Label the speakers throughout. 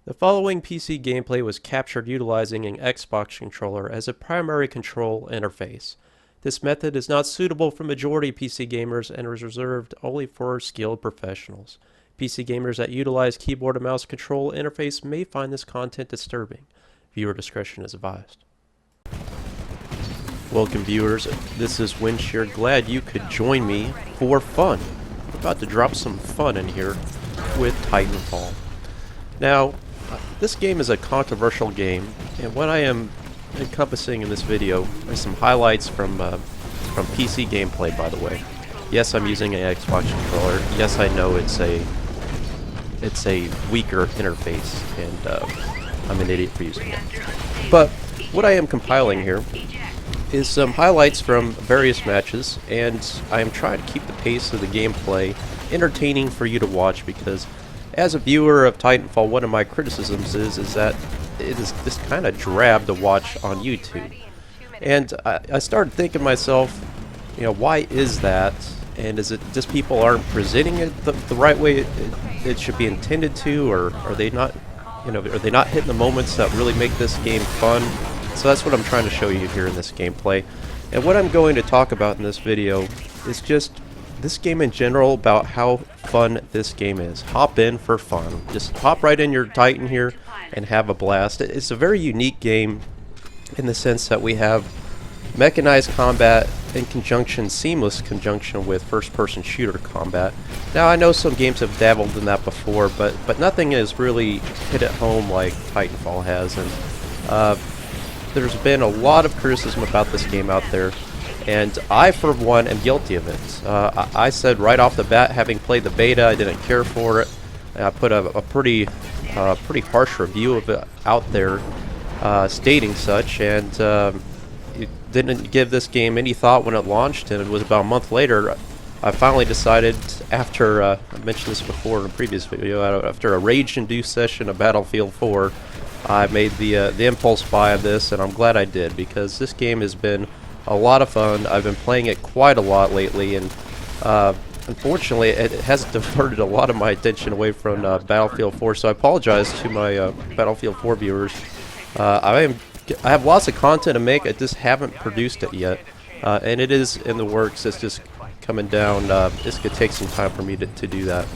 Speaker 1: The following PC gameplay was captured utilizing an Xbox controller as a primary control interface. This method is not suitable for majority PC gamers and is reserved only for skilled professionals. PC gamers that utilize keyboard and mouse control interface may find this content disturbing. Viewer discretion is advised. Welcome viewers, this is Windshear. Glad you could join me for fun. We're about to drop some fun in here with Titanfall. Now, this game is a controversial game, and what I am encompassing in this video are some highlights from PC gameplay, by the way. Yes, I'm using an Xbox controller. Yes, I know it's a weaker interface, and I'm an idiot for using it. But what I am compiling here is some highlights from various matches, and I am trying to keep the pace of the gameplay entertaining for you to watch, because as a viewer of Titanfall, one of my criticisms is that it is just kind of drab to watch on YouTube. And I started thinking to myself, you know, why is that? And is it just people aren't presenting it the right way it should be intended to, or are they not, you know, are they not hitting the moments that really make this game fun? So that's what I'm trying to show you here in this gameplay. And what I'm going to talk about in this video is just this game in general, about how fun this game is. Hop in for fun. Just hop right in your Titan here and have a blast. It's a very unique game in the sense that we have mechanized combat in conjunction, seamless conjunction with first-person shooter combat. Now I know some games have dabbled in that before, but nothing has really hit it home like Titanfall has. And there's been a lot of criticism about this game out there, and I, for one, am guilty of it. I said right off the bat, having played the beta, I didn't care for it. I put a pretty harsh review of it out there, stating such, and it didn't give this game any thought when it launched. And it was about a month later, I finally decided, after I mentioned this before in a previous video, after a rage-induced session of Battlefield 4, I made the impulse buy of this, and I'm glad I did, because this game has been a lot of fun. I've been playing it quite a lot lately, and unfortunately it has diverted a lot of my attention away from Battlefield 4, so I apologize to my Battlefield 4 viewers. I have lots of content to make, I just haven't produced it yet, and it is in the works. It's just coming down. This could take some time for me to do that.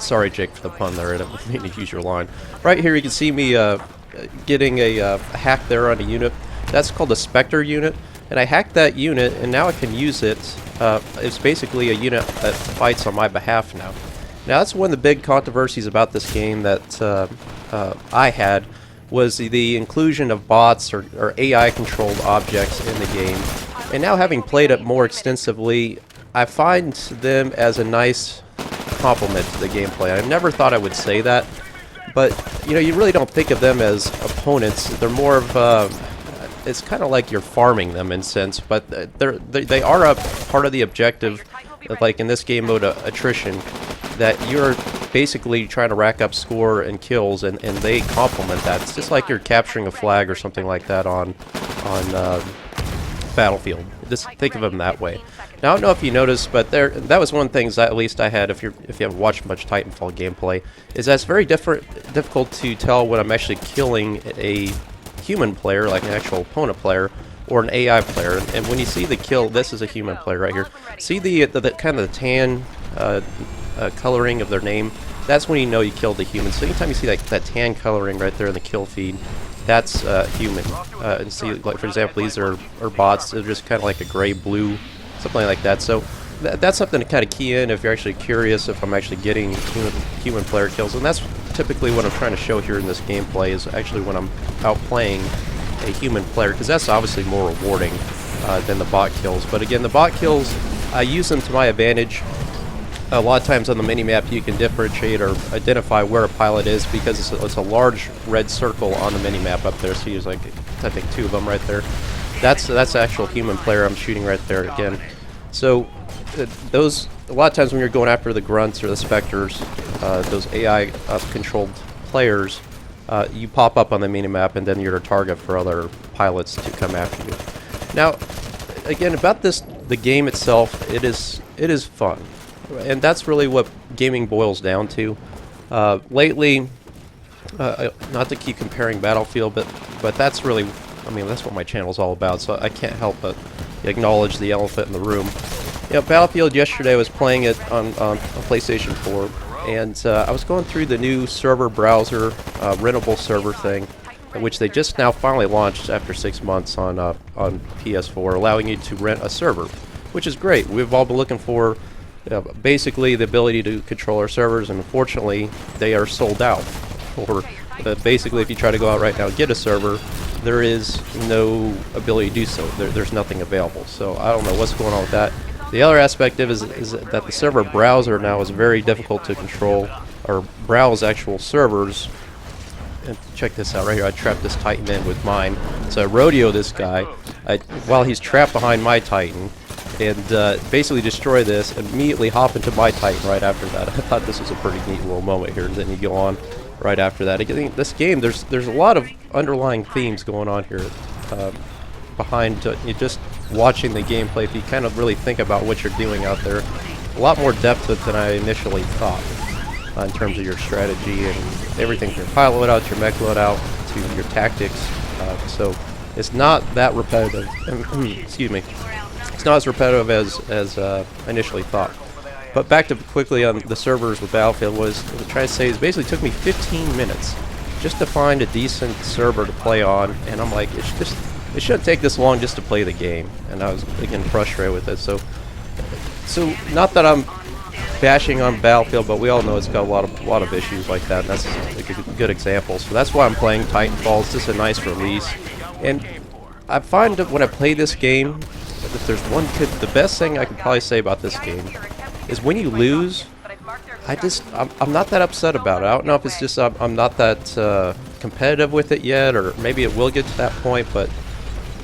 Speaker 1: Sorry, Jake, for the pun there. I didn't mean to use your line. Right here you can see me getting a hack there on a unit. That's called a Spectre unit, and I hacked that unit, and now I can use it. It's basically a unit that fights on my behalf now. Now that's one of the big controversies about this game that I had, was the inclusion of bots or AI-controlled objects in the game. And now, having played it more extensively, I find them as a nice complement to the gameplay. I never thought I would say that, but you know, you really don't think of them as opponents. They're more of it's kind of like you're farming them in a sense, but they are a part of the objective, like in this game mode, attrition, that you're basically trying to rack up score and kills, and they complement that. It's just like you're capturing a flag or something like that on Battlefield. Just think of them that way. Now I don't know if you noticed, but that was one of the things that at least I had, if you haven't watched much Titanfall gameplay, is that it's very difficult to tell when I'm actually killing a human player, like an actual opponent player, or an AI player. And when you see the kill, this is a human player right here. See the kind of the tan coloring of their name? That's when you know you killed the human. So anytime you see that tan coloring right there in the kill feed, that's human. And see, like for example, these are bots. They're just kind of like a gray-blue, something like that. So that's something to kind of key in if you're actually curious if I'm actually getting human player kills. And that's typically what I'm trying to show here in this gameplay, is actually when I'm out playing a human player, because that's obviously more rewarding than the bot kills. But again, the bot kills, I use them to my advantage. A lot of times on the minimap you can differentiate or identify where a pilot is, because it's a large red circle on the minimap up there. So you use, like, I think 2 of them right there. That's the actual human player I'm shooting right there again. So those, a lot of times when you're going after the grunts or the specters, those AI controlled players, you pop up on the minimap, and then you're a target for other pilots to come after you. Now, again, about the game itself, it is fun. And that's really what gaming boils down to. Lately, Not to keep comparing Battlefield, but that's really, I mean, that's what my channel's all about, so I can't help but acknowledge the elephant in the room. You know, Battlefield yesterday I was playing it on PlayStation 4, and I was going through the new server browser, rentable server thing, which they just now finally launched after 6 months on PS4, allowing you to rent a server, which is great. We've all been looking for basically the ability to control our servers, and unfortunately they are sold out. Or basically, if you try to go out right now and get a server, there is no ability to do so. There's nothing available. So I don't know what's going on with that. The other aspect of it is that the server browser now is very difficult to control or browse actual servers. And check this out right here. I trapped this Titan in with mine. So I rodeo this guy while he's trapped behind my Titan, and basically destroy this, immediately hop into my Titan right after that. I thought this was a pretty neat little moment here. And then you go on right after that. Again, this game, there's a lot of underlying themes going on here behind you just watching the gameplay. If you kind of really think about what you're doing out there, a lot more depth than I initially thought in terms of your strategy and everything from your pilot loadout to your mech loadout to your tactics. So it's not that repetitive. Excuse me. It's not as repetitive as initially thought. But back to quickly on the servers with Battlefield, what I was trying to say is basically took me 15 minutes just to find a decent server to play on, and I'm like, it shouldn't take this long just to play the game, and I was again frustrated with it. So not that I'm bashing on Battlefield, but we all know it's got a lot of issues like that, and that's a good example. So that's why I'm playing Titanfall. It's just a nice release, and I find that when I play this game, if there's the best thing I could probably say about this game is when you lose, I'm not that upset about it. I don't know if it's just I'm not that competitive with it yet, or maybe it will get to that point, but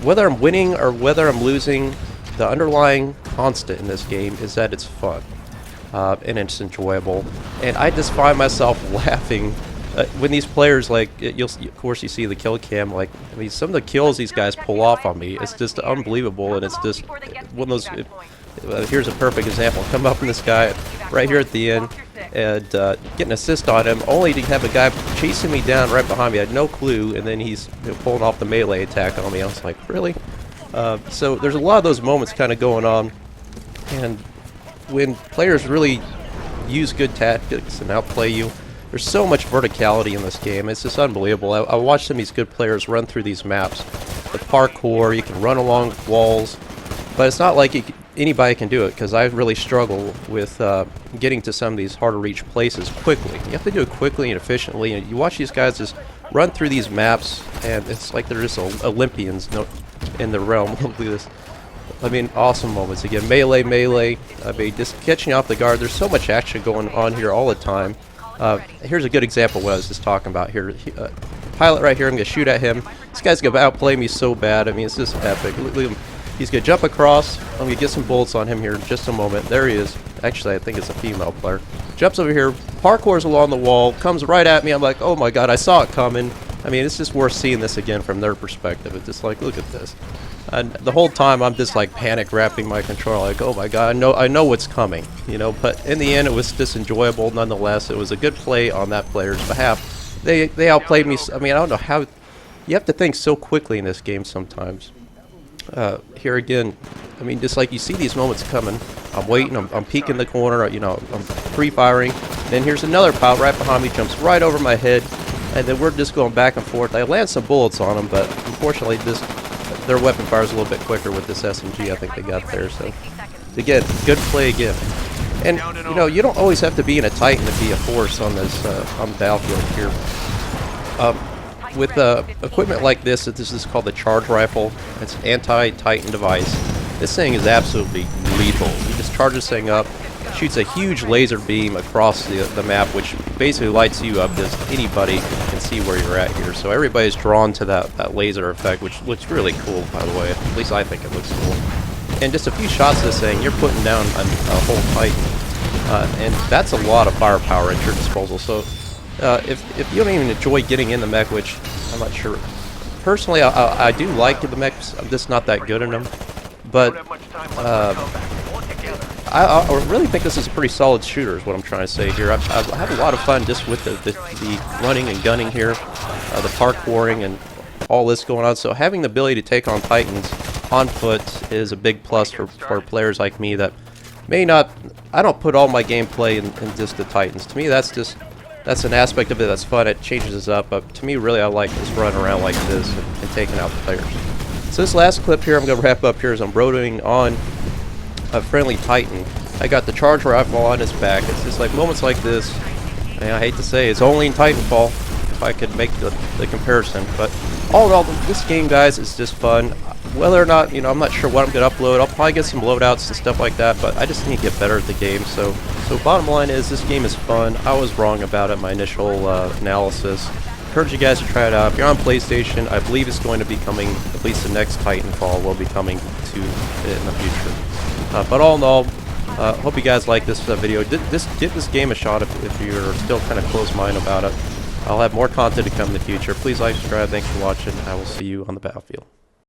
Speaker 1: whether I'm winning or whether I'm losing, the underlying constant in this game is that it's fun and it's enjoyable, and I just find myself laughing when these players, like, of course you see the kill cam, like, I mean, some of the kills these guys pull off on me, it's just unbelievable, and it's just one of those. Here's a perfect example. Come up from this guy right here at the end and get an assist on him, only to have a guy chasing me down right behind me. I had no clue, and then he's pulling off the melee attack on me. I was like, really? So there's a lot of those moments kind of going on, and when players really use good tactics and outplay you, there's so much verticality in this game. It's just unbelievable. I watched some of these good players run through these maps. The parkour, you can run along walls, but it's not like anybody can do it, because I really struggle with getting to some of these hard to reach places quickly. You have to do it quickly and efficiently, and you watch these guys just run through these maps, and it's like they're just Olympians in the realm. Look at this. I mean, awesome moments. Again, melee. I mean, just catching off the guard. There's so much action going on here all the time. Here's a good example of what I was just talking about here. Pilot right here, I'm going to shoot at him. This guy's going to outplay me so bad. I mean, it's just epic. Look at him. He's going to jump across. I'm going to get some bullets on him here in just a moment. There he is. Actually, I think it's a female player. Jumps over here, parkours along the wall, comes right at me. I'm like, oh my god, I saw it coming. I mean, it's just worth seeing this again from their perspective. It's just like, look at this. And the whole time I'm just like panic wrapping my controller, like, oh my god, I know what's coming, you know. But in the end, it was just enjoyable nonetheless. It was a good play on that player's behalf. They outplayed me. I mean, I don't know how. You have to think so quickly in this game sometimes. Here again, I mean, just like you see these moments coming. I'm waiting. I'm peeking the corner. You know, I'm pre-firing. Then here's another pilot right behind me, jumps right over my head, and then we're just going back and forth. I land some bullets on them, but unfortunately, their weapon fires a little bit quicker with this SMG. I think they got there. So again, good play again. And you know, you don't always have to be in a Titan to be a force on this on the battlefield here. With equipment like this is called the charge rifle. It's an anti-Titan device. This thing is absolutely lethal. You just charge this thing up, shoots a huge laser beam across the map, which basically lights you up as anybody can see where you're at here. So everybody's drawn to that laser effect, which looks really cool, by the way. At least I think it looks cool. And just a few shots of this thing, you're putting down a whole Titan. And that's a lot of firepower at your disposal. So if you don't even enjoy getting in the mech, which I'm not sure. Personally, I do like the mechs. I'm just not that good in them. But I really think this is a pretty solid shooter, is what I'm trying to say here. I have a lot of fun just with the running and gunning here, the parkouring and all this going on. So having the ability to take on Titans on foot is a big plus for players like me that may not... I don't put all my gameplay in just the Titans. To me, that's an aspect of it that's fun. It changes us up. But to me, really, I like just running around like this and taking out the players. So this last clip here, I'm going to wrap up here as I'm rotating on a friendly Titan. I got the charge rifle on his back. It's just like moments like this, and I hate to say it's only in Titanfall if I could make the comparison, but all in all, this game, guys, is just fun. Whether or not, I'm not sure what I'm going to upload. I'll probably get some loadouts and stuff like that, but I just need to get better at the game. So bottom line is, this game is fun. I was wrong about it, my initial analysis. Encourage you guys to try it out. If you're on PlayStation, I believe it's going to be coming, at least the next Titanfall will be coming to it in the future. But all in all, hope you guys like this video. Give this game a shot if you're still kind of closed-minded about it. I'll have more content to come in the future. Please like, subscribe. Thanks for watching. I will see you on the battlefield.